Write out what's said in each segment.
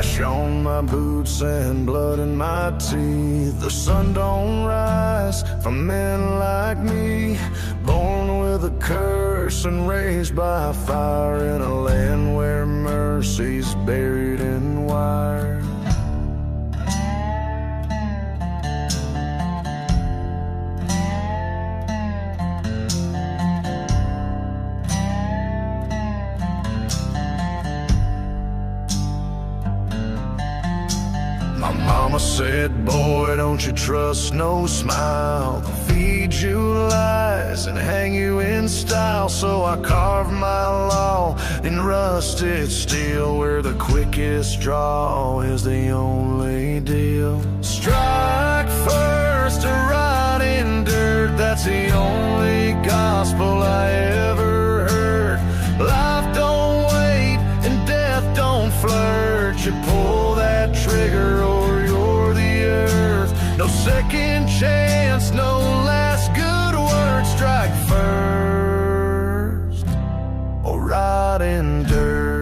ash on my boots and blood in my teeth. The sun don't rise for men like me, born with a curse and raised by fire in a land where mercy's buried in wire. Mama said, boy, don't you trust no smile. They'll feed you lies and hang you in style. So I carved my law in rusted steel, where the quickest draw is the only deal. Strike first or rot in dirt, that's the only gospel I ever heard. Life don't wait and death don't flirt. You pull that trigger or you're the earth. No second chance, no last good word. Strike first or rot in dirt.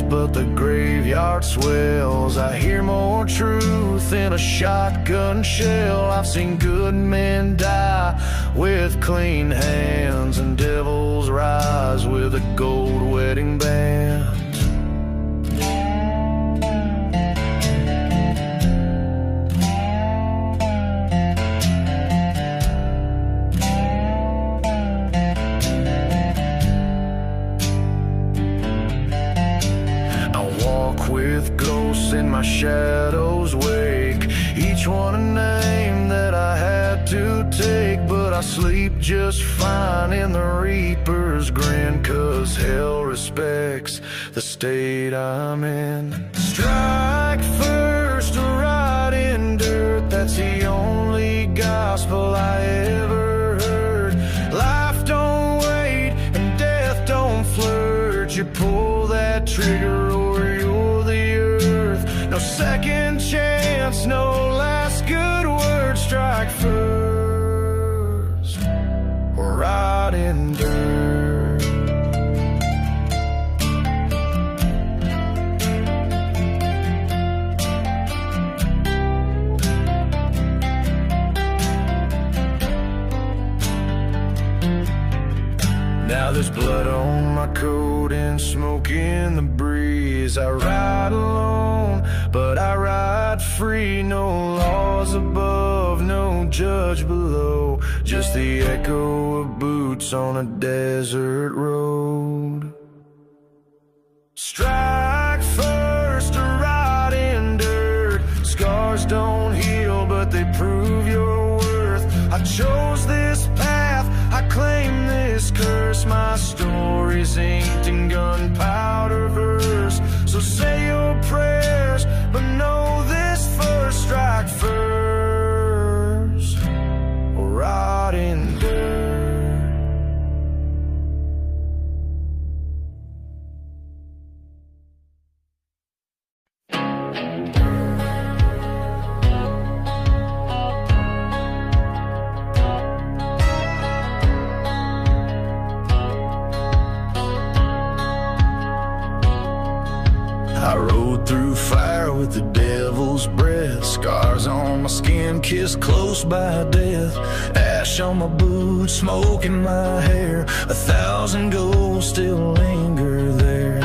But the graveyard swells. I hear more truth in a shotgun shell. I've seen good men die with clean hands, and devils rise with a gold wedding band. With ghosts in my shadow's wake, each one a name that I had to take. But I sleep just fine in the reaper's grin, 'cause hell respects the state I'm in. Strike first or rot in dirt, that's the only gospel I ever heard. Life don't wait and death don't flirt. You pull that trigger or you're the earth. No second chance, no last good word. Strike first or rot in dirt. Now there's blood on my coat and smoke in the breeze. I ride alone, but I ride free. No laws above, no judge below, just the echo of boots on a desert road. Strike first or rot in dirt. Scars don't heal, but they prove your worth. I chose this path, I claim this curse. My story's inked in gunpowder verse. So say your prayers, but know this first. Strike first or rot in dirt. I rode through fire with the devil's breath. Scars on my skin, kissed close by death. Ash on my boots, smoke in my hair. 1,000 ghosts still linger there.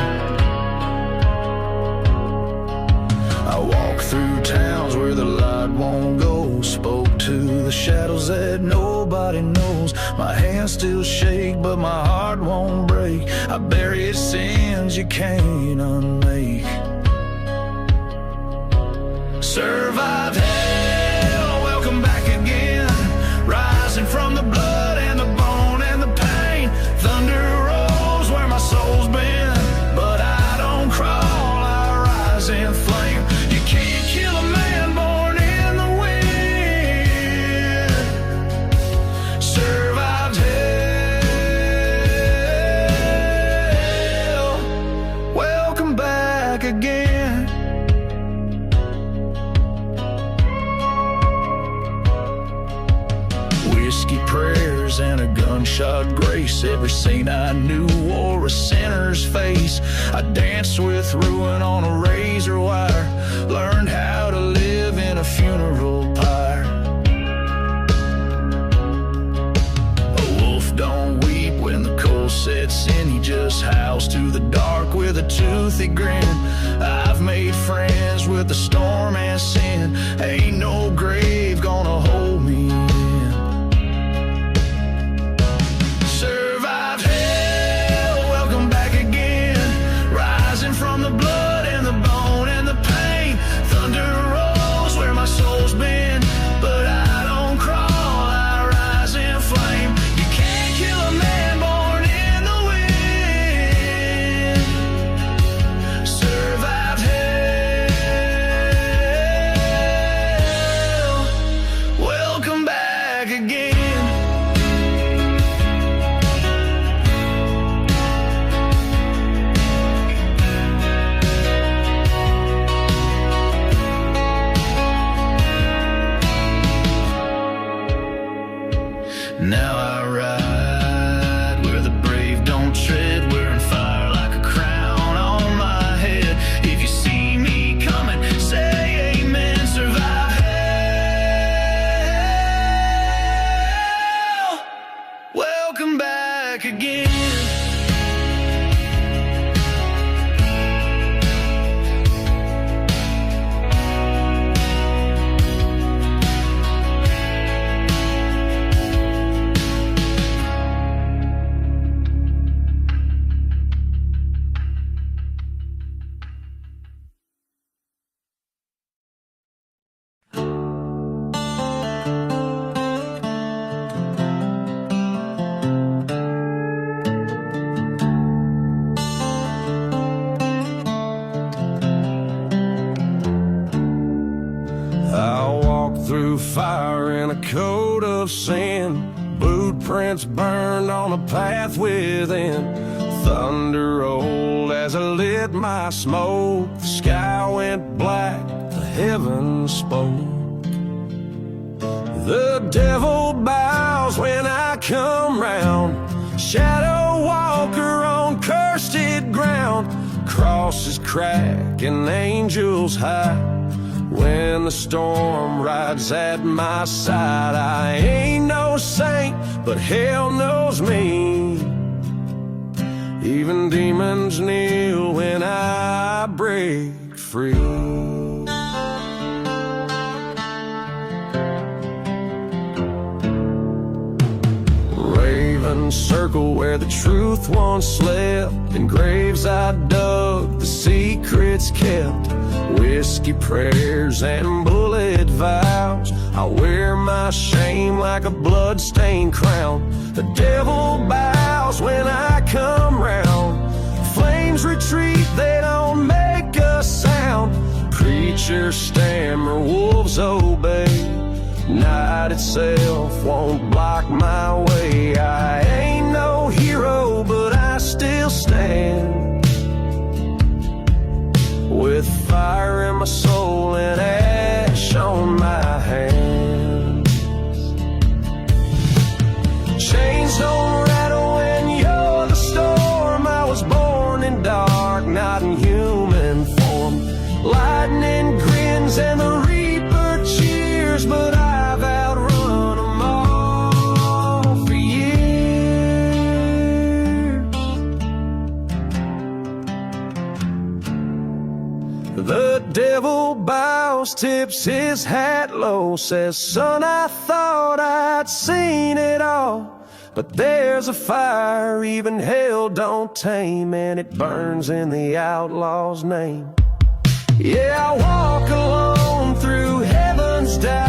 I walk through towns where the light won't go. Spoke to the shadows that nobody knows. My hands still shake, but my heart won't break. I buried sins you can't unmake. Survived hell, welcome back again. Rising from the blood and the bone and the pain. Thunder rolls where my soul's been, but I don't crawl, I rise in flame. You can't kill a man born in the wind. Survived hell, welcome back again. grace. Every saint I knew wore a sinner's face. I danced with ruin on a razor wire, learned how to live in a funeral pyre. A wolf don't weep when the cold sets in, he just howls to the dark with a toothy grin. I've made friends with the storm and sin, ain't no grave gonna hold me in. Survived hell, welcome back again, rising from the blood and the bone and the pain. Thunder rolls where my soul's been, but I don't crawl, I rise in flame. You can't kill a man born in the wind. Survived hell, welcome back again. Now I ride where the brave don't tread, wearing fire like a crown on my head. If you see me coming, say amen. Survive hell, welcome back again. I'll walk through fire in a coat of sin, boot prints burned on a path within. Thunder rolled as I lit my smoke, the sky went black, the heavens spoke. The devil bows when I come round, shadow walker on cursed ground. Crosses crack and angels high, when the storm rides at my side. I ain't no saint, but hell knows me. Even demons kneel when I break free. Raven circle where the truth once slept, in graves I dug, the secrets kept. Whiskey prayers and bullet vows, I wear my shame like a blood-stained crown. The devil bows when I come round, flames retreat, they don't make a sound. Preachers stammer, wolves obey, night itself won't block my way. I ain't no hero, but I still stand, with fire in my soul and ash on my hands. Chains don't rattle when you're the storm. I was born in dark, not in human form. Lightning grins and the reaper cheers, but I've outrun them all for years. The devil bows, tips his hat low, says, son, I thought I'd seen it all. But there's a fire even hell don't tame, and it burns in the outlaw's name. Yeah, I walk alone through heaven's doubt,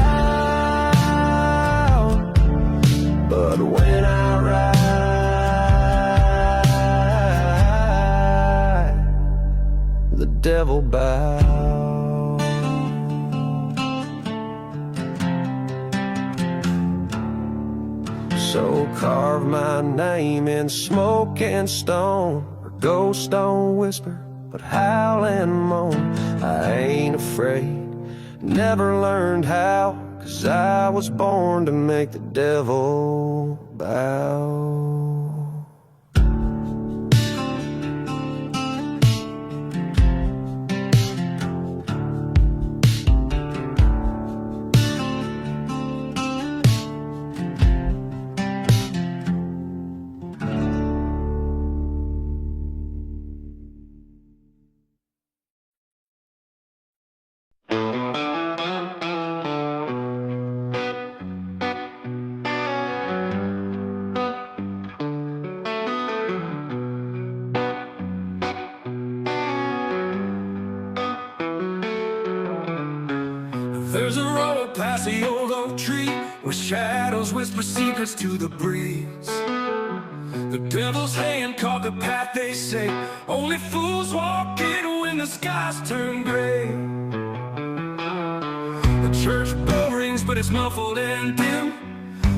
but when I ride, the devil bows. So carve my name in smoke and stone, or ghost don't whisper, but howl and moan. I ain't afraid, never learned how, 'cause I was born to make the devil bow. There's a road past the old oak tree where shadows whisper secrets to the breeze. The devil's hand caught the path, they say. Only fools walk in when the skies turn gray. The church bell rings, but it's muffled and dim,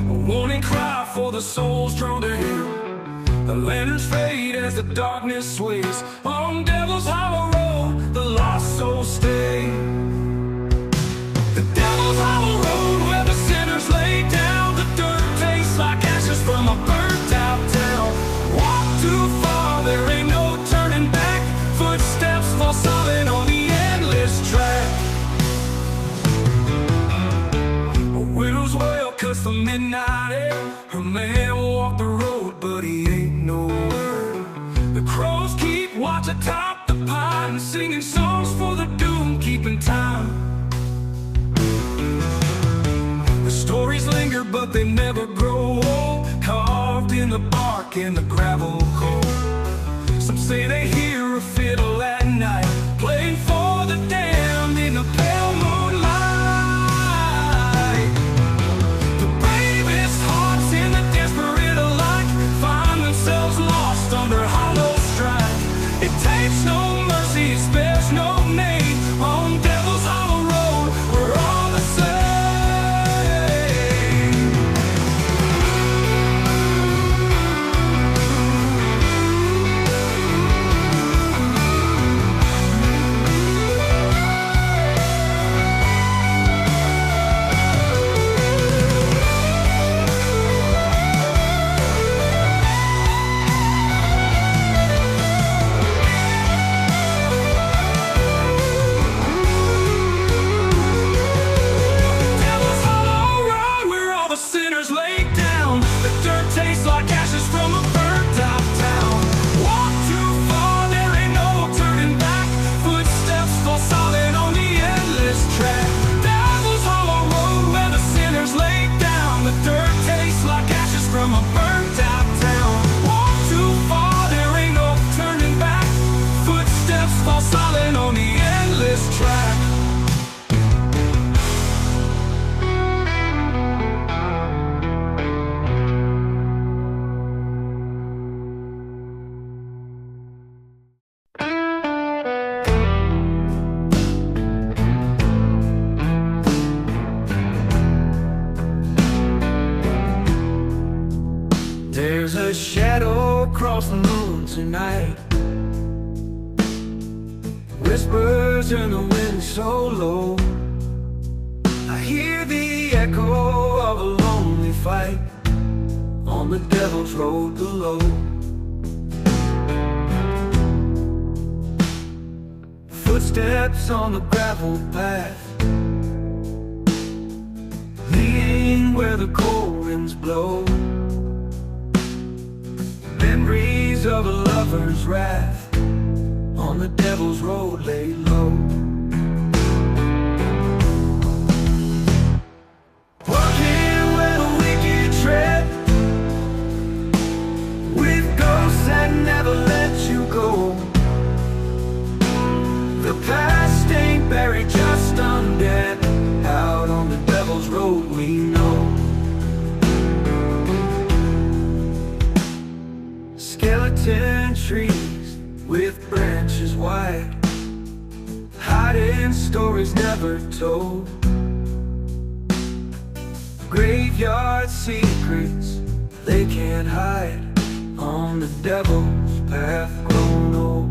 a warning cry for the souls drawn to him. The lanterns fade as the darkness sways. On Devil's Hollow Road, the lost souls stay. The Devil's Hollow Road, where the sinners lay down. The dirt tastes like ashes from a burnt out town. Walk too far, there ain't no turning back. Footsteps fall silent on the endless track. A widow's wail cuts the midnight air. Her man walked the road, but he ain't nowhere. The crows keep watch atop the pine, singing songs for the doom, keeping time. The stories linger, but they never grow old, carved in the bark and the gravel cold. Some say they hear a fiddle at night, playing for the damned in the pale moonlight. The bravest hearts in the desperate alike find themselves lost under hollow strife. It takes no mercy, it spares no name. On Devil's Hollow Road, we're all the same. There's a shadow across the moon tonight, whispers in the wind so low. I hear the echo of a lonely fight on the Devil's Road below. Footsteps on the gravel path, leading where the cold winds blow. Memories of a lover's wrath on the Devil's Road lay low. Walking where the wicked tread, with ghosts that never let you go. The past ain't buried, just undead, out on the Devil's Road we know. Skeleton trees with branches wide, hiding stories never told. Graveyard secrets they can't hide on the Devil's path grown old.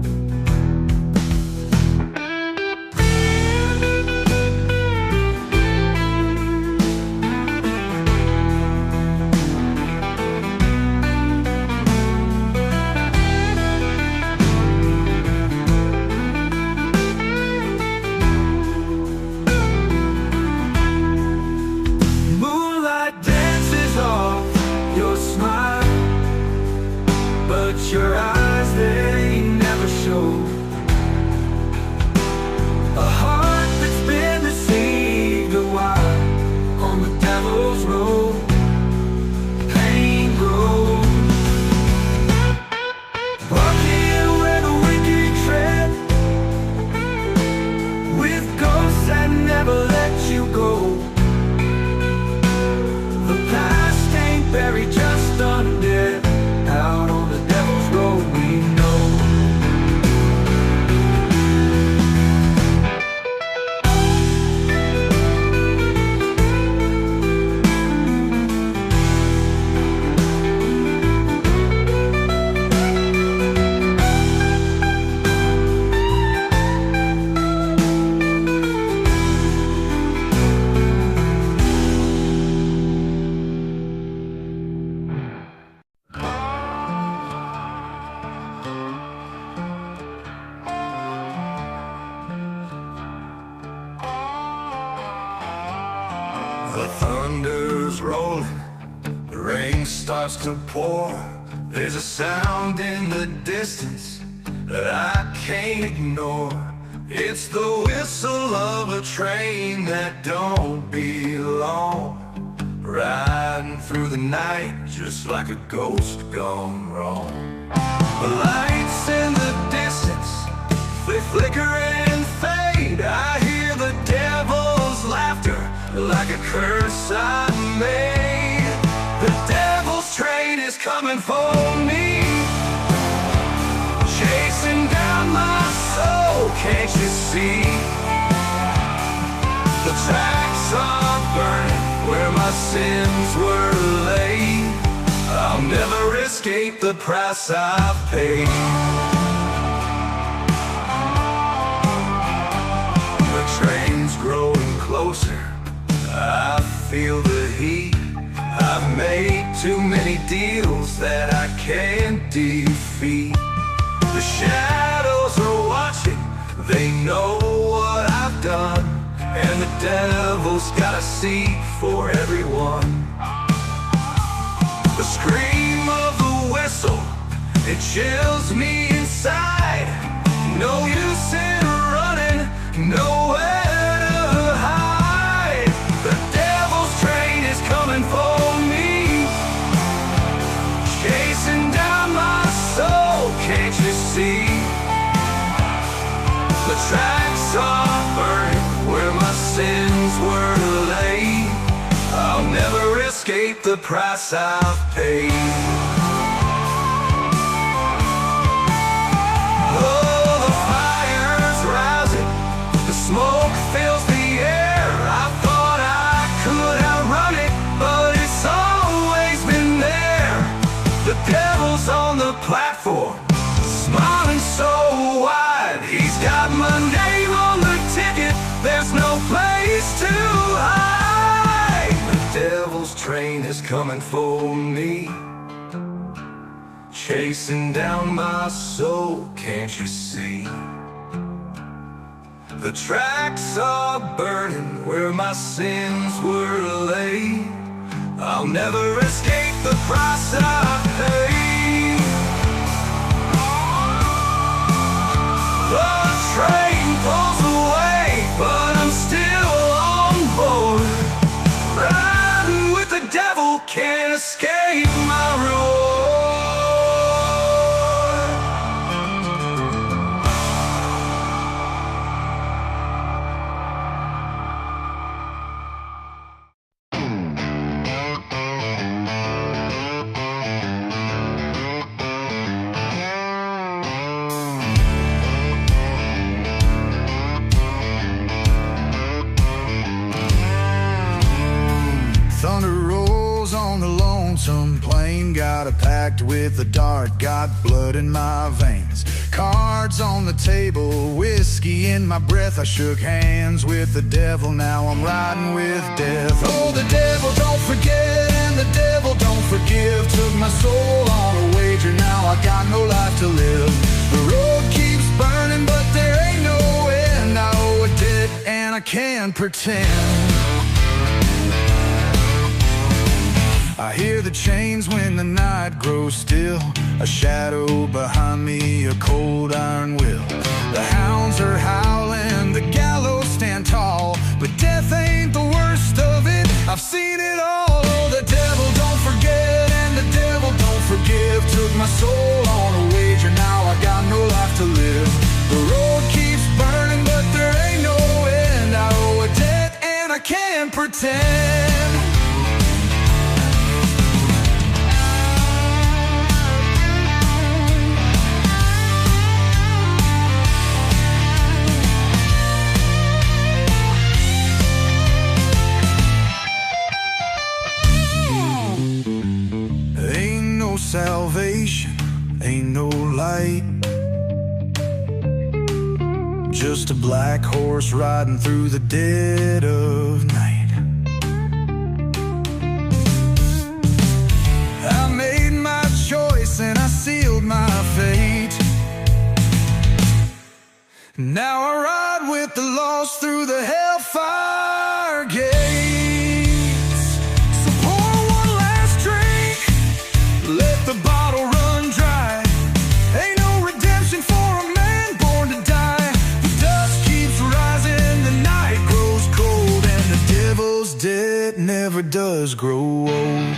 Your eyes, they never show. The thunder's rolling, the rain starts to pour. There's a sound in the distance that I can't ignore. It's the whistle of a train that don't belong, riding through the night just like a ghost gone wrong. The lights in the distance, they flicker and fade. I hear the devil's laughter like a curse I made. The devil's train is coming for me, chasing down my soul, can't you see? The tracks are burning where my sins were laid. I'll never escape the price I've paid. The train's growing closer, I feel the heat. I've made too many deals that I can't defeat. The shadows are watching, they know what I've done, and the devil's got a seat for everyone. The scream of the whistle, it chills me inside. No use in running, nowhere to hide. The devil's train is coming for me, chasing down my soul, can't you see? The tracks are burning where my sins were laid. I'll never escape the price I've paid. Oh, the fire's rising, the smoke fills the air. I thought I could outrun it, but it's always been there. The devil's on the platform, smiling so wide. He's got my name on the ticket, there's no place to hide. The devil's train is coming for me, chasing down my soul, can't you see? The tracks are burning where my sins were laid. I'll never escape the price I've paid. The train pulls away, but I'm still on board. Riding with the devil, can't escape my reward. Thunder rolls on the lonesome plain. Got a pact with the dark, got blood in my veins. Cards on the table, whiskey in my breath. I shook hands with the devil, now I'm riding with death. Oh, the devil don't forget and the devil don't forgive. Took my soul on a wager, now I got no life to live. The road keeps burning, but there ain't no end. I owe a debt and I can't pretend. I hear the chains when the night grows still, a shadow behind me, a cold iron will. The hounds are howling, the gallows stand tall, but death ain't the worst of it, I've seen it all. Oh, the devil don't forget and the devil don't forgive. Took my soul on a wager, now I got no life to live. The road keeps burning, but there ain't no end. I owe a debt and I can't pretend. Salvation, ain't no light, just a black horse riding through the dead of night. I made my choice and I sealed my fate. Now I ride with the lost through the hellfire gate. never does grow old.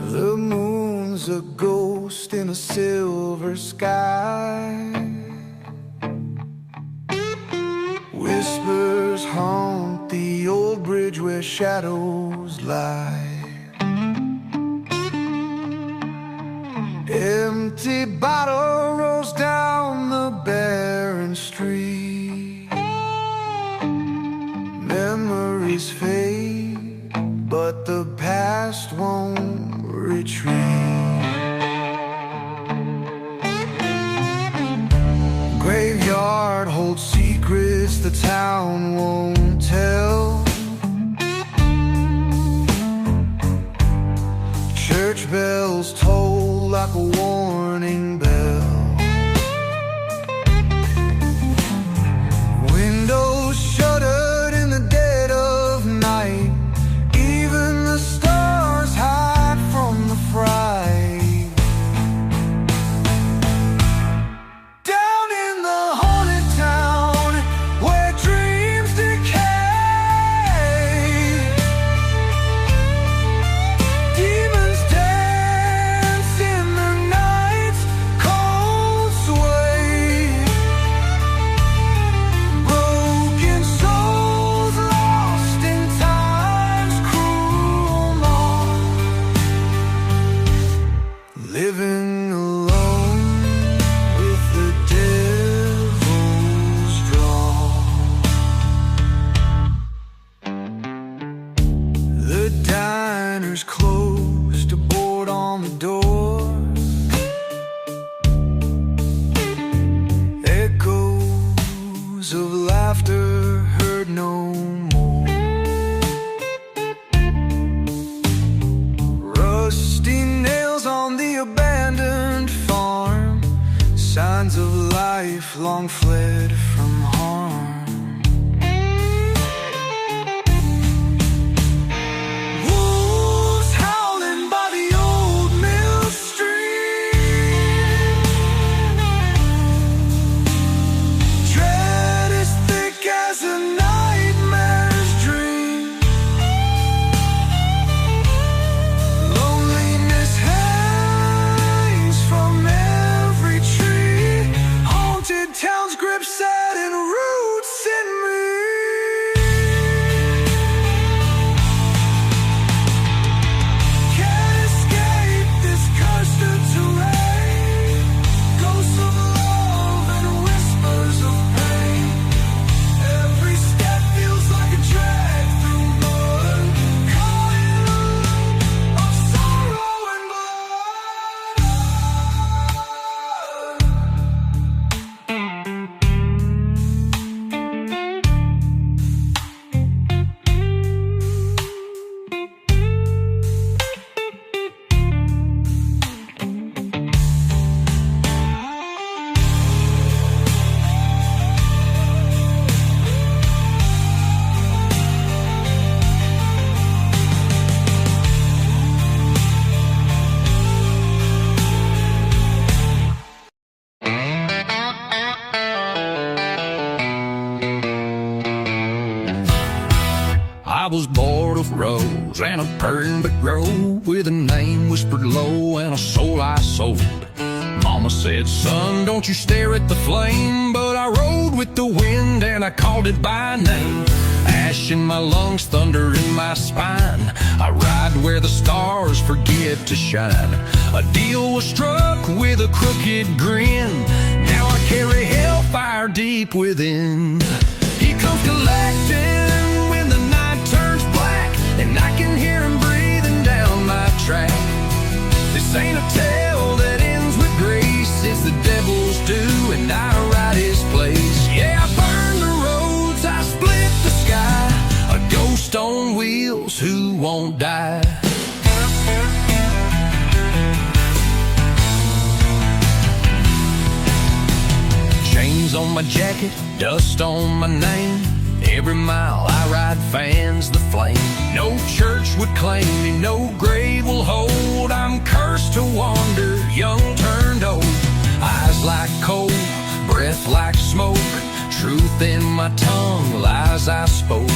The moon's a ghost in a silver sky. Whispers haunt the old bridge where shadows lie. Empty bottle rolls down the barren street. Memories fade, but the past won't retreat. Graveyard holds secrets the town won't tell. Church bells toll like a warning bell. Windows shuttered in the dead of night. Even the stars hide from the fright. Down in the haunted town where dreams decay, demons dance in the night's cold sway. Broken souls lost in time's cruel maw, living alone with the devil's draw. The diner's closed, a board on the door. Echoes of laughter heard no more. Rusty nails on the abandoned farm, signs of life long fled from harm. Wolves howling by the old mill stream. Dread as thick as a nightmare's dream. Loneliness hangs from every tree. Haunted towns grip sad and roots in me. Can't escape this cursed terrain. Ghosts of love and whispers of pain. Every step feels like a drag through mud, caught in a loop of sorrow and I was bored of rose and a permanent grove, with a name whispered low and a soul I sold. Mama said, son, don't you stare at the flame, but I rode with the wind and I called it by name. Ash in my lungs, thunder in my spine, I ride where the stars forget to shine. A deal was struck with a crooked grin. Now I carry hellfire deep within. He comes collecting when the night turns black, and I can hear him breathing down my track. This ain't a tale that ends with grace, it's the devil's due, and I ride his place. Yeah, I burn the roads, I split the sky, a ghost on wheels who won't die. Chains on my jacket, dust on my name. Every mile I ride fans the flame. No church would claim me, no grave will hold. I'm cursed to wander, young turned old. Eyes like coal, breath like smoke. Truth in my tongue, lies I spoke.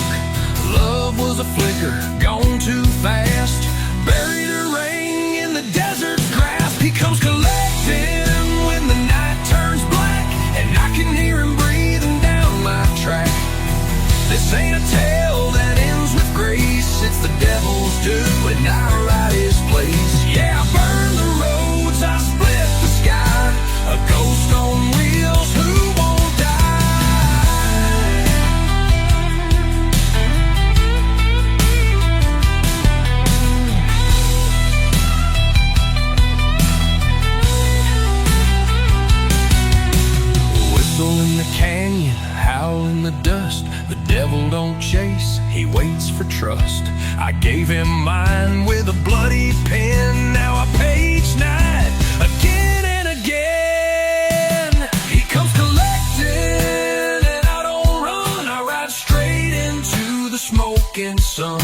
Love was a flicker, gone too fast. Buried a ring in the desert's grasp. He comes collecting when the night turns black, and I can hear him breathing down my track. This ain't a tale that ends with grace, it's the devil's due, and I ride his place. Yeah, I burn the roads, I split the sky, a ghost on wheels who won't die. Whistle in the canyon, howl in the dust. The devil don't chase, he waits for trust. I gave him mine with a bloody pen. Now I pay each night again and again. He comes collecting and I don't run, I ride straight into the smoking sun.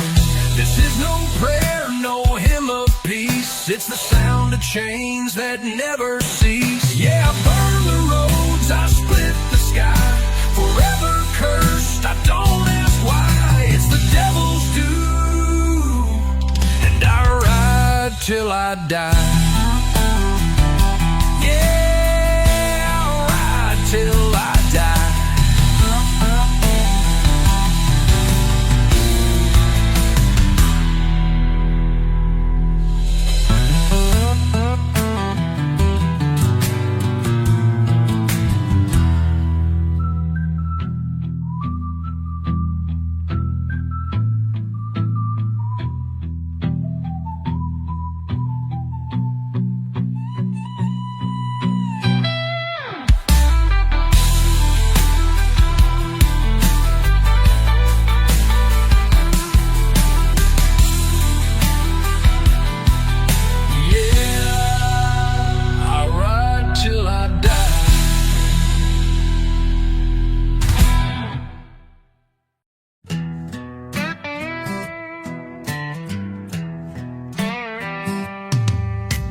This is no prayer, no hymn of peace, it's the sound of chains that never cease. Yeah, I burn the roads, I split the sky, forever cursed, I don't ask why. It's the devil's due, and I ride till I die. Yeah, I'll ride till I die.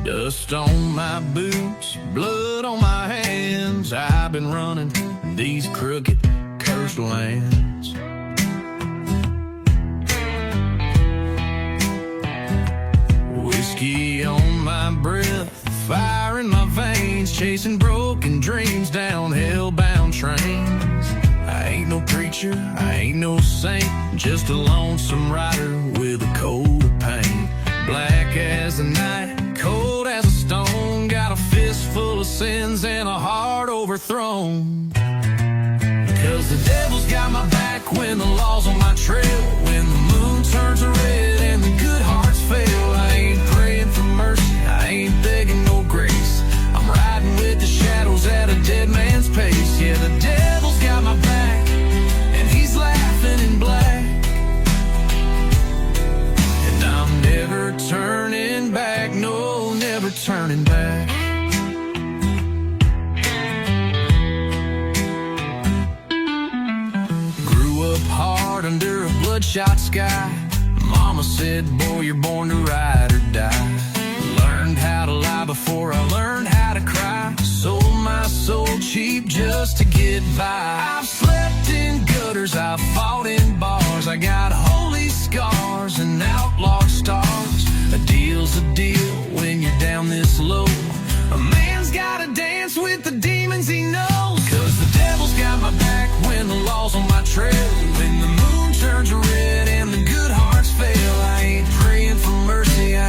Dust on my boots, blood on my hands. I've been running these crooked, cursed lands. Whiskey on my breath, fire in my veins, chasing broken dreams down hell-bound trains. I ain't no preacher, I ain't no saint, just a lonesome rider with a coat of paint. Black as the night, cold as a stone, got a fist full of sins and a heart overthrown. 'Cause the devil's got my back when the law's on my trail, when the moon turns red and the good hearts fail. I ain't praying for mercy, I ain't begging no grace, I'm riding with the shadows at a dead man's pace. Yeah, the devil's got my back and he's laughing in black, and I'm never turning back, no, never turning back. Grew up hard under a bloodshot sky. Mama said, boy, you're born to ride or die. Learned how to lie before I learned how to cry. Sold my soul cheap just to get by. I've slept in gutters, I've fought in bars, I got holy scars and outlawed stars. A deal's a deal when you're down this low. A man's gotta dance with the demons he knows. 'Cause the devil's got my back when the law's on my trail, when the moon turns red and the good hearts fail. I ain't praying for mercy, I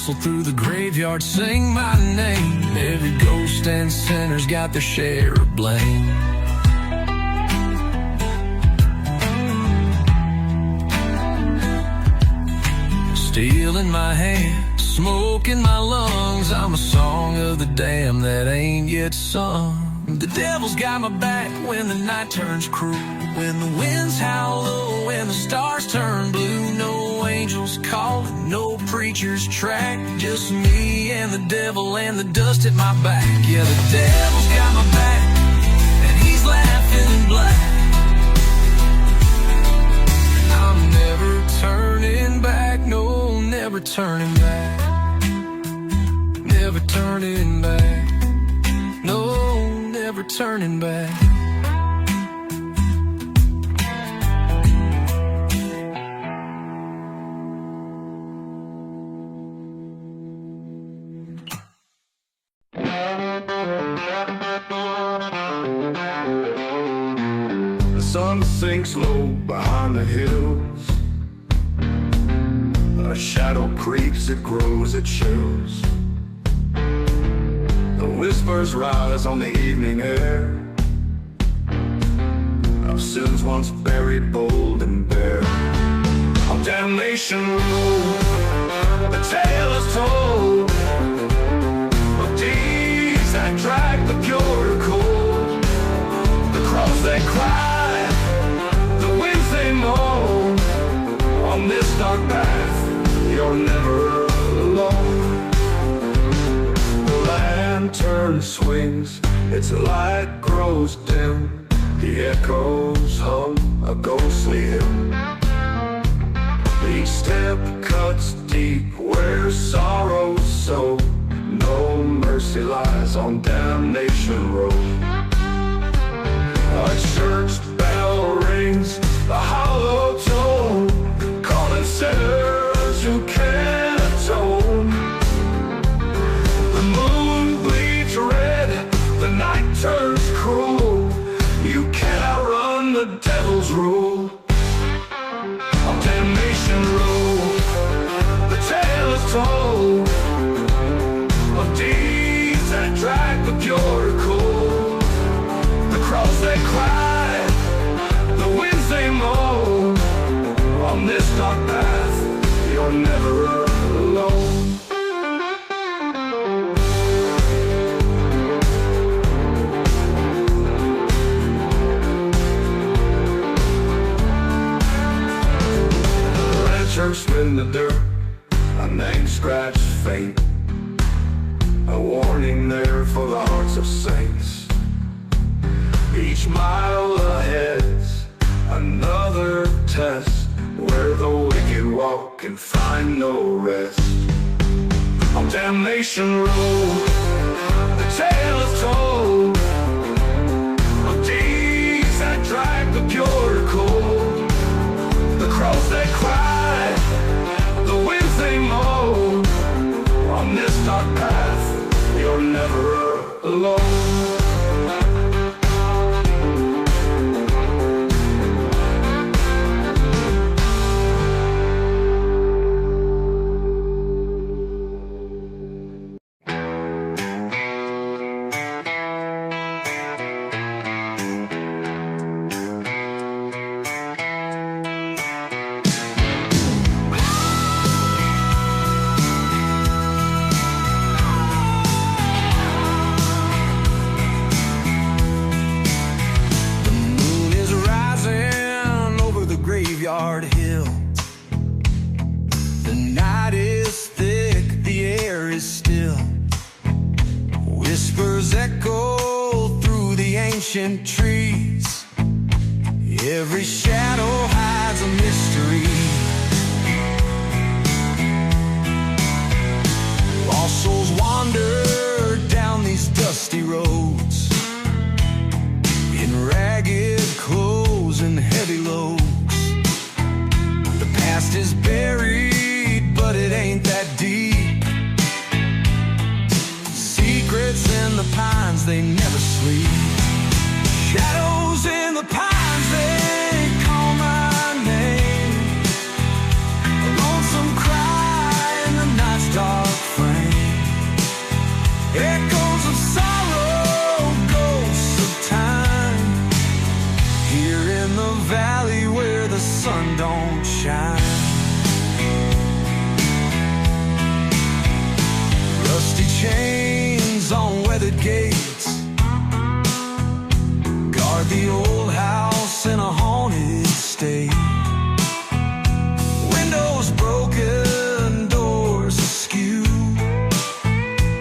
whistle through the graveyard, sing my name. Every ghost and sinner's got their share of blame. Steel in my hand, smoke in my lungs, I'm a song of the damned that ain't yet sung. The devil's got my back when the night turns cruel, when the winds howl low, when the stars turn blue. No angels calling, no preacher's track, just me and the devil and the dust at my back. Yeah, the devil's got my back, and he's laughing in black. I'm never turning back, no, never turning back. Never turning back, no, never turning back. The sun sinks low behind the hills. A shadow creeps, it grows, it chills. The whispers rise on the evening air of sins once buried, bold and bare. On Damnation Road, the tale is told of deeds that drag the pure to cold. The crows they cry, the winds they moan. On this dark path, you're never alone. The lantern swings, its light grows dim. The echoes hum a ghostly hymn. Each step cuts deep where sorrows sow. No mercy lies on Damnation Road. A church bell rings, the hollow tone, calling sinners who can't atone. The moon bleeds red, the night turns cruel. You can't outrun the devil's rule. On Damnation Road, the tale is told of deeds that drag the pure to cold. The crows they cry, the winds they moan. On this dark path, you're never alone. Ranchers in the dirt, a name scratched faint, a warning there for the hearts of saints. Each mile ahead's another test, where the wicked walk and find no rest. On Damnation Road, the tale is told of deeds that drag the pure to cold. The crows they cry, the winds they moan. On this dark path, you're never alone. Hill. The night is thick, the air is still. Whispers echo through the ancient trees. Every shadow hides a mystery. Lost souls wander down these dusty roads, in ragged clothes and heavy loads. The past is buried, but it ain't that deep. Secrets in the pines, they never sleep. Shadows in the pines, they call my a valley where the sun don't shine. Rusty chains on weathered gates guard the old house in a haunted state. Windows broken, doors askew.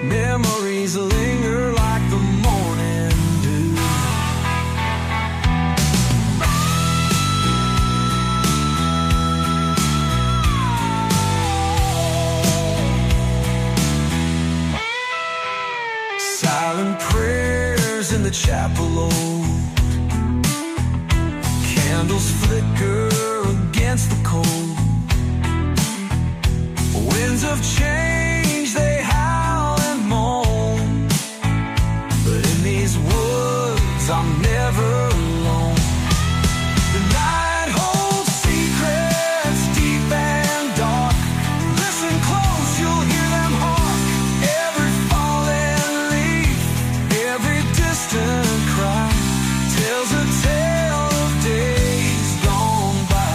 Memories linger like the morning dew. Silent prayers in the chapel old. Candles flicker against the cold. Winds of change, they howl and moan. But in these woods, I'm never alone. The night holds secrets deep and dark. Listen close, you'll hear them hark. Every fallen leaf, every distant cry tells a tale of days gone by.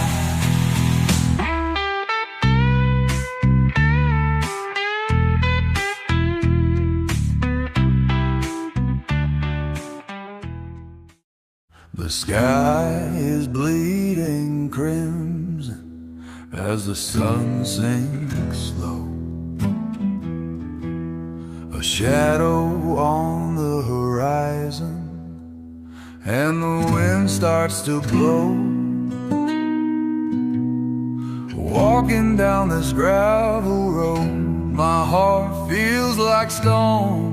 The sky is bleeding crimson as the sun sinks slow. A shadow on the horizon, and the wind starts to blow. Walking down this gravel road, my heart feels like stone.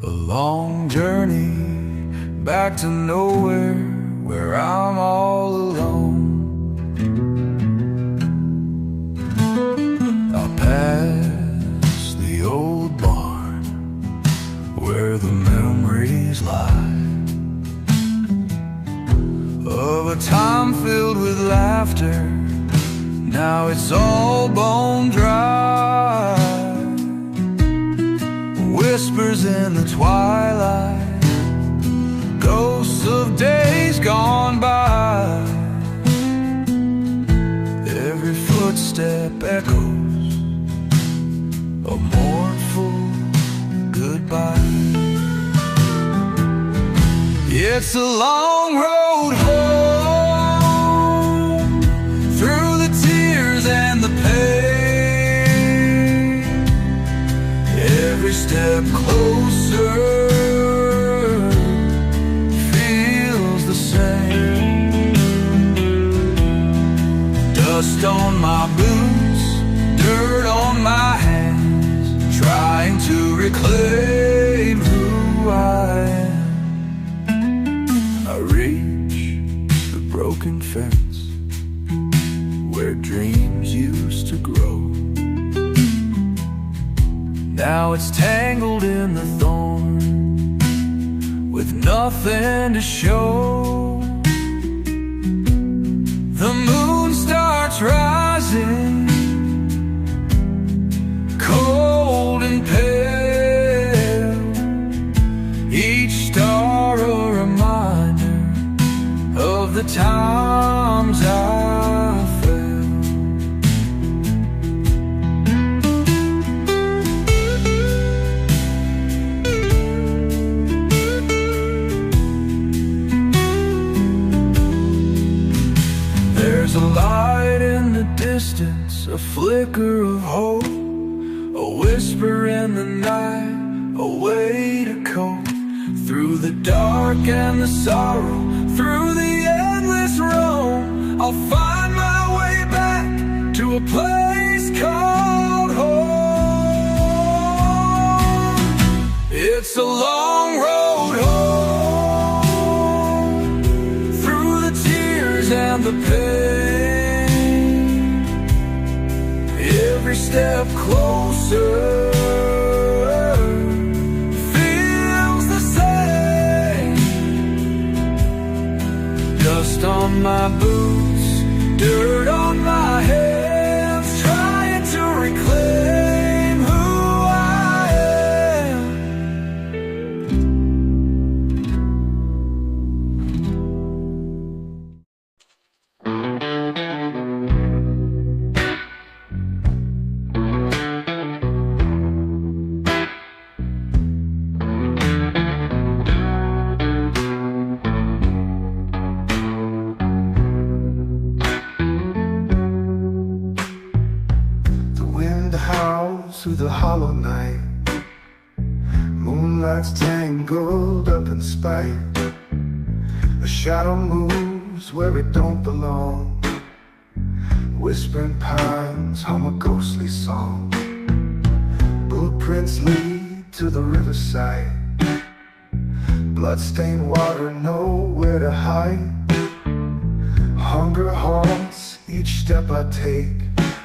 A long journey back to nowhere, where I'm all alone. I'll pass the old barn where the memories lie of a time filled with laughter. Now it's all bone dry. Whispers in the twilight, ghosts of days gone by. Every footstep echoes a mournful goodbye. It's a long road home, through the tears and the pain. Every step closer feels the same. Dust on my boots, dirt on my hands, trying to reclaim who I am. I reach the broken fence where dreams used to grow. Now it's tangled in the thorn with nothing to show. The moon starts rising, cold and pale. Each star a reminder of the times I failed. There's a light in the distance, a flicker of hope, a whisper in the night, a way to cope. Through the dark and the sorrow, through the endless roam, I'll find my way back to a place called home. It's a long road home, through the tears and the pain. Every step closer feels the same. Dust on my boots, dirt on my hands, trying to reclaim who I am. the hollow night. Moonlight's tangled up in spite. A shadow moves where it don't belong. Whispering pines hum a ghostly song. Footprints lead to the riverside. Bloodstained water, nowhere to hide. Hunger haunts each step I take.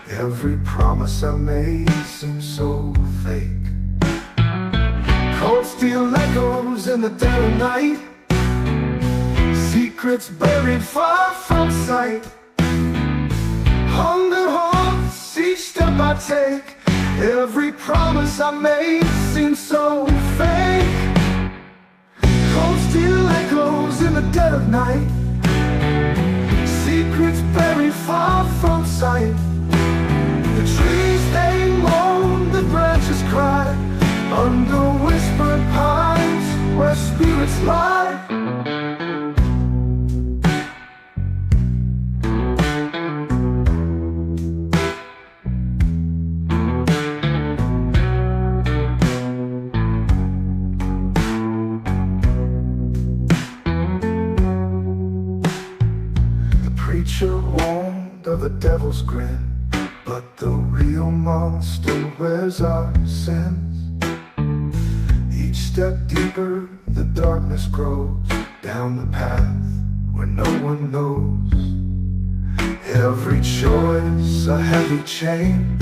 Every promise I made seems so fake. Cold steel echoes in the dead of night. Secrets buried far from sight. Hunger haunts each step I take. Every promise I made seems so fake. Cold steel echoes in the dead of night. Secrets buried far from sight. The trees they moan, the branches cry. Under whispered pines where spirits lie. Warned of the devil's grin, but the real monster wears our sins. Each step deeper, the darkness grows. Down the path where no one knows. Every choice a heavy chain.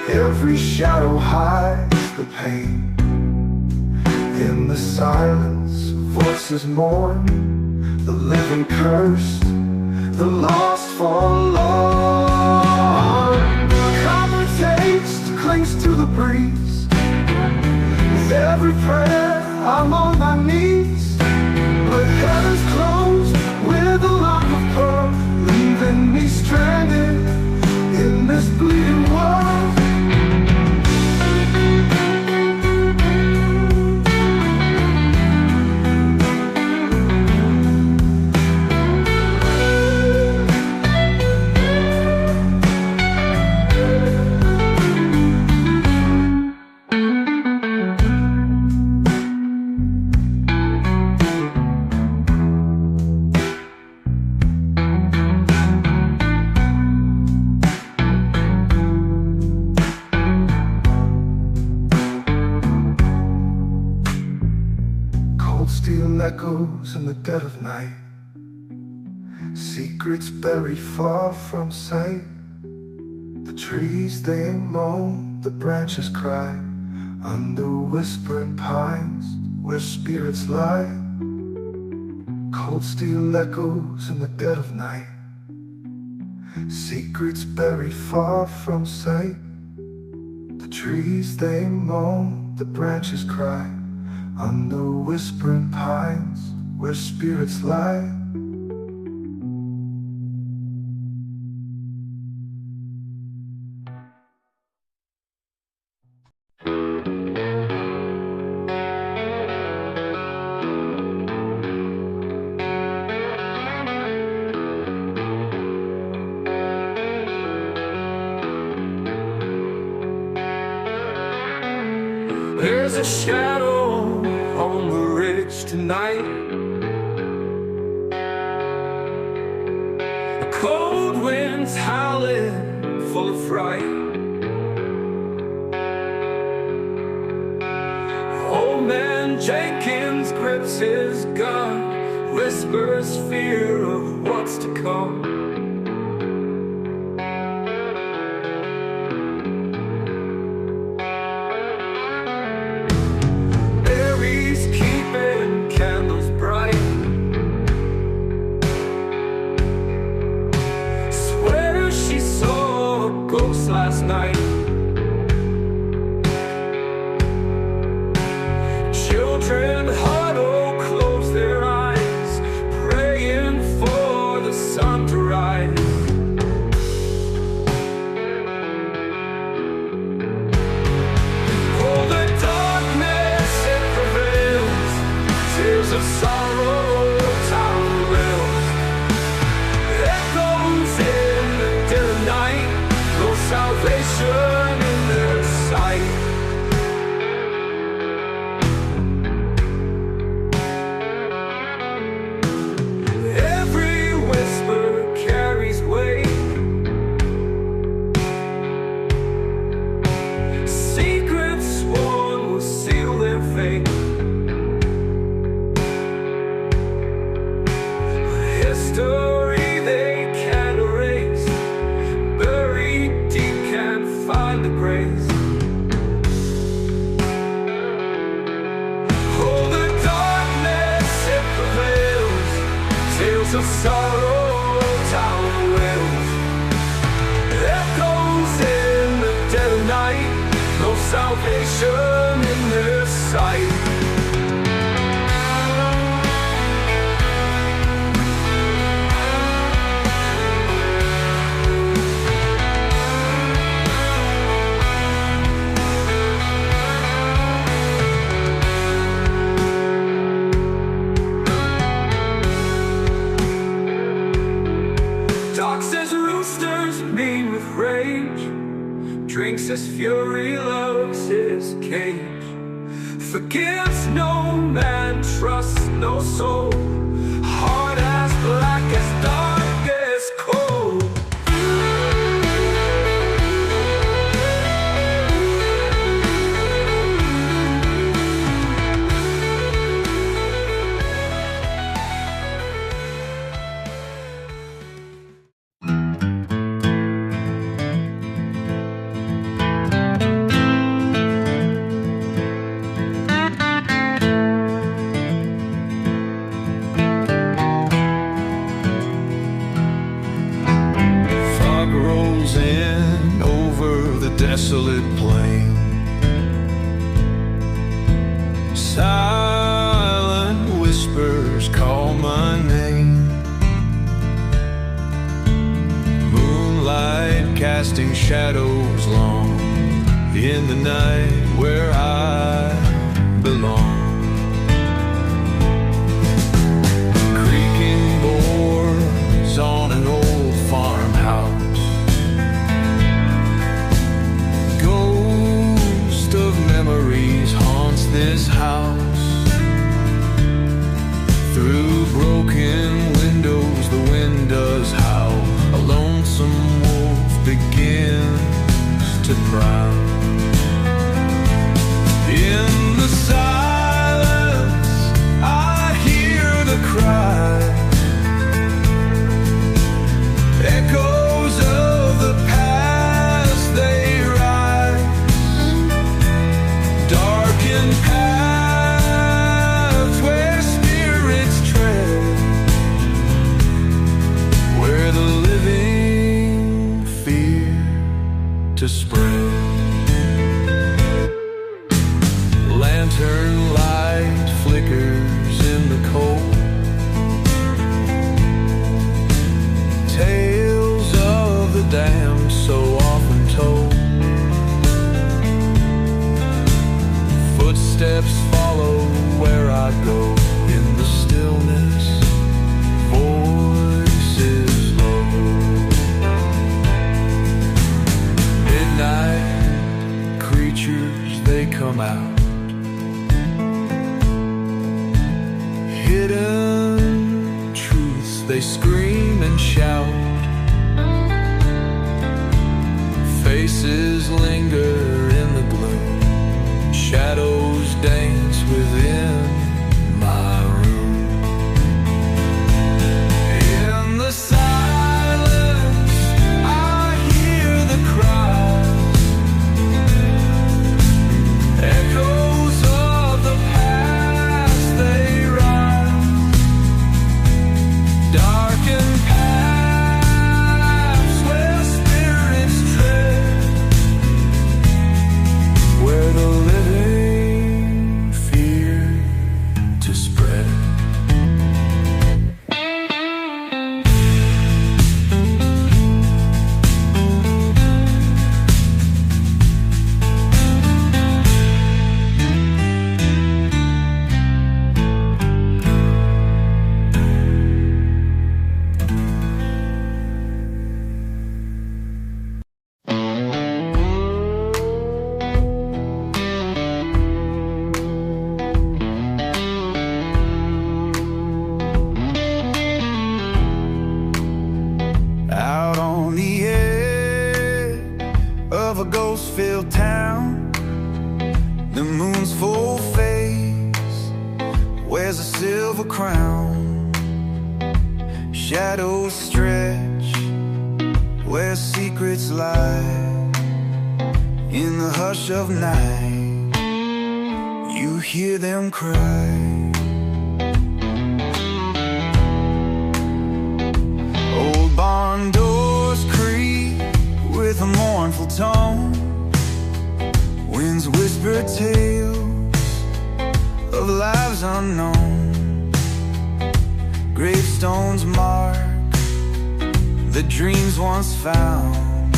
Every shadow hides the pain. In the silence, voices mourn. The living cursed, the lost forlorn. Copper taste clings to the breeze. With every prayer I'm on my knees. But heaven's closed with a lock of pearl, leaving me stranded in this bleeding world. Echoes in the dead of night. Secrets buried far from sight. The trees they moan, the branches cry. Under whispering pines where spirits lie. Cold steel echoes in the dead of night. Secrets buried far from sight. The trees they moan, the branches cry. Under whispering pines where spirits lie. There's a shadow on the ridge tonight. A cold wind's howling, full of fright. Old man Jenkins grips his gun, whispers fear of what's to come. Last night, children huddle, close their eyes, praying for the sun to rise. Oh, the darkness, it prevails, tears of sorrow, time wills, echoes in the dead of night. Salvation of sorrow, tower wells, echoes in the dead of night, no salvation in their sight. Drinks his fury, loves his cage, forgives no man, trusts no soul, heart as black as dark as coal. Desolate plain, silent whispers call my name. Moonlight casting shadows long in the night where I belong. Creaking boards on an old farmhouse, memories haunts this house. Through broken windows the wind does howl, a lonesome wolf begins to prowl. In the silence I hear the cry, echoes of the past they darkened paths where spirits tread, where the living fear to spread. Lantern light flickers in the cold, tales of the damned so often told. Footsteps follow where I go in the stillness, voices low. Midnight creatures, they come out, hidden truths, they scream and shout. Faces linger in the gloom, shadows dance within my room. In the silence I hear the cry, echoes of the past they rise, darkened paths where spirits tread, where the living fear to spread. Out on the edge of a ghost-filled town, the moon's full face wears a silver crown. Shadows stretch where secrets lie. In the hush of night, you hear them cry. tales of lives unknown. Gravestones mark the dreams once found,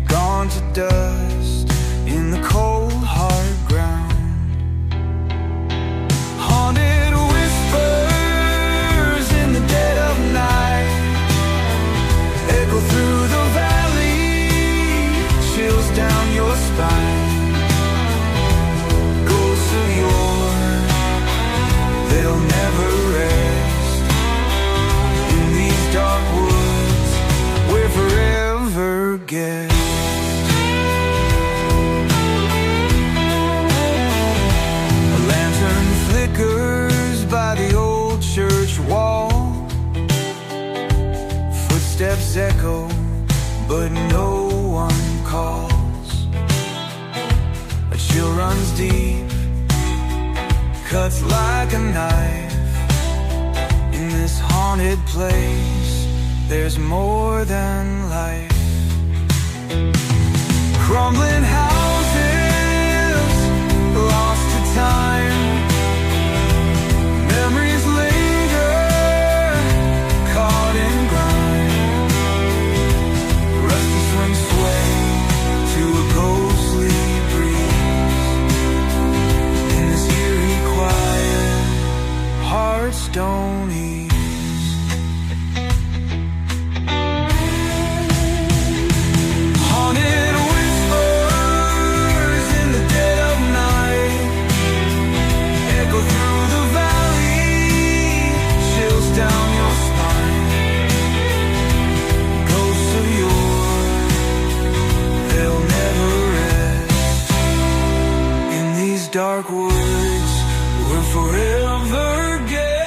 gone to dust in the cold hard ground. Haunted whispers in the dead of night echo through the valley, chills down your spine. Ghosts of yore, they'll never rest in these dark woods we're forever guests. A lantern flickers by the old church wall, footsteps echo but no one calls. A chill runs deep, cuts like a knife. In this haunted place, there's more than life. Crumbling houses, lost to time. Memories linger, caught in grime. Rusty swings sway to a ghostly breeze. In this eerie quiet, hearts don't ease. Haunted whispers in the dead of night echo through the valley, chills down your spine. Ghosts of yore, they'll never rest in these dark woods we're forever guests.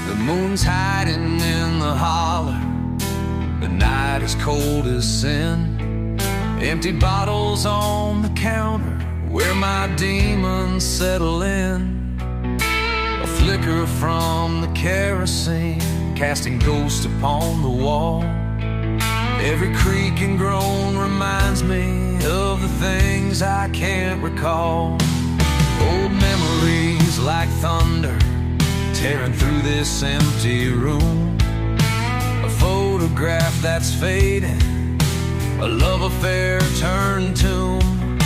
The moon's hiding in the holler, the night is cold as sin. Empty bottles on the counter where my demons settle in. A flicker from the kerosene casting ghosts upon the wall. Every creak and groan reminds me of the things I can't recall. Old memories like thunder tearing through this empty room. A photograph that's fading, a love affair turned tomb.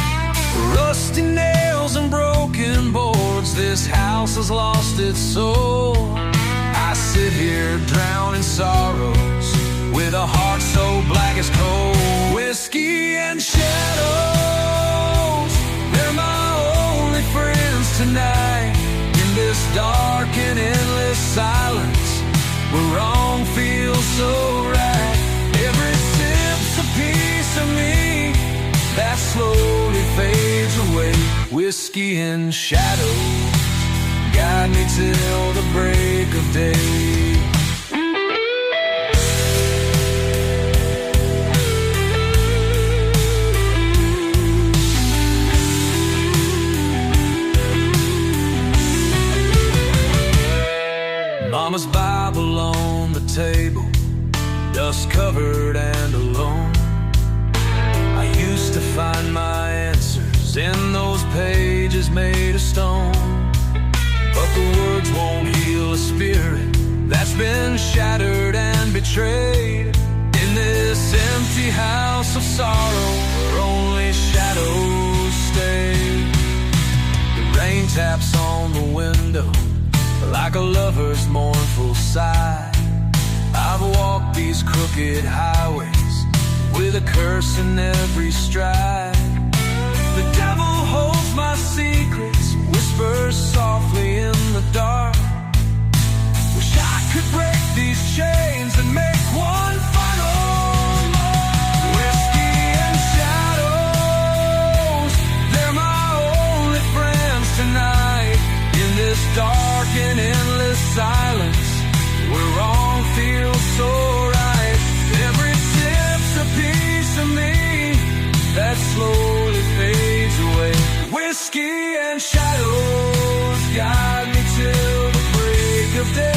Rusty nails and broken boards, this house has lost its soul. I sit here drowned in sorrows with a heart so black as coal. Whiskey and shadows, they're my only friends tonight. In this dark and endless silence, where wrong feels so right. Every sip's a piece of me that slowly fades away. Whiskey and shadows guide me till the break of day. Mama's Bible on the table, dust covered and alone. I used to find my answers in those pages made of stone. But the words won't heal a spirit that's been shattered and betrayed. In this empty house of sorrow, where only shadows stay. The rain taps on the window like a lover's mournful sigh. I've walked these crooked highways with a curse in every stride. The devil holds my secrets, whispers softly in the dark. Wish I could break these chains and make one final mark. Whiskey and shadows, they're my so right. Every sip's a piece of me that slowly fades away. Whiskey and shadows guide me till the break of day.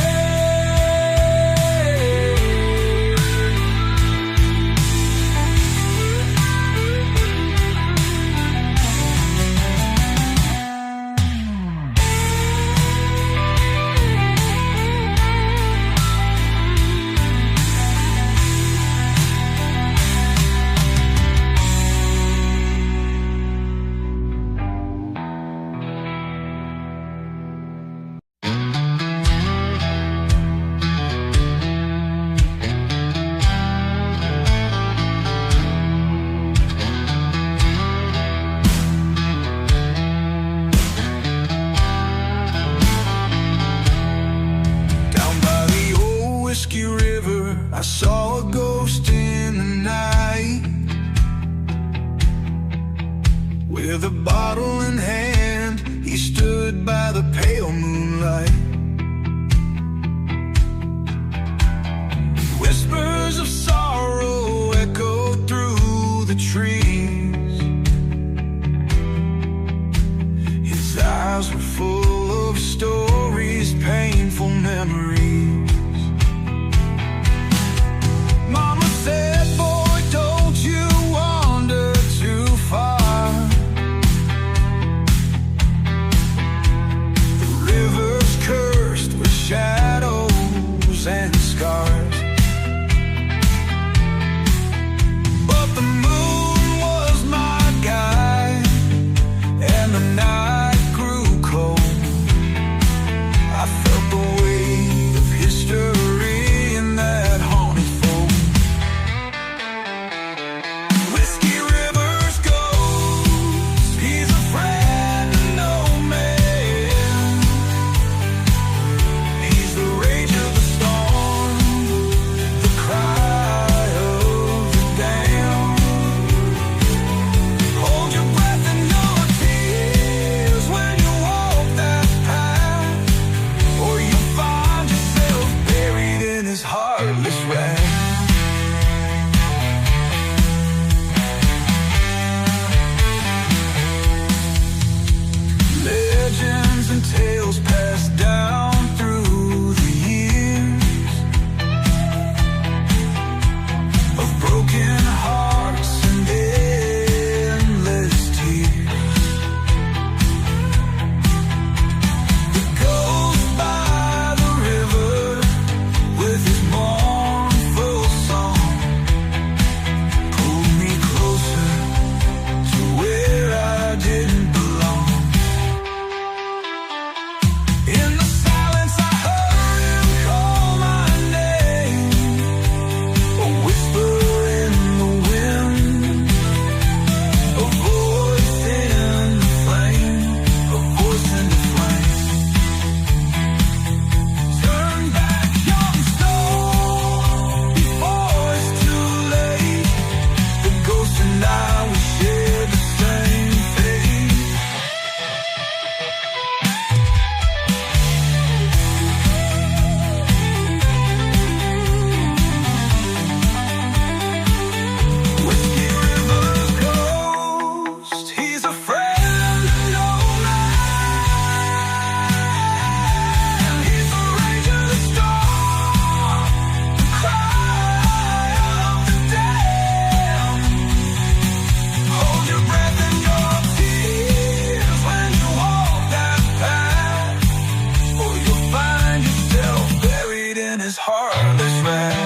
I saw a ghost in the night, with a bottle in hand. He stood by the pale moonlight. Whispers of sorrow echoed through the trees. His eyes were full of stories, painful memories. Mama said, boy, don't you wander too far. The river's cursed with shadows and scars. But the moon was my guide, and the night grew cold. I felt the weight of history in that haunted fold. Legends and tales passed down through the years of broken hearts and endless tears. The ghost by the river with his mournful song pulled me closer to where I didn't belong. In the silence I heard him call my name, a whisper in the wind, a voice in the flame, a voice in the flame. Turn back, young soul, before it's too late. The ghost and I, we share the same fate. Whiskey River's ghost, he's a friend of no man. He's the rage of the storm, the cry of the damned. Hold your breath and your tears when you walk that path, or you'll find yourself buried in his heartless wrath.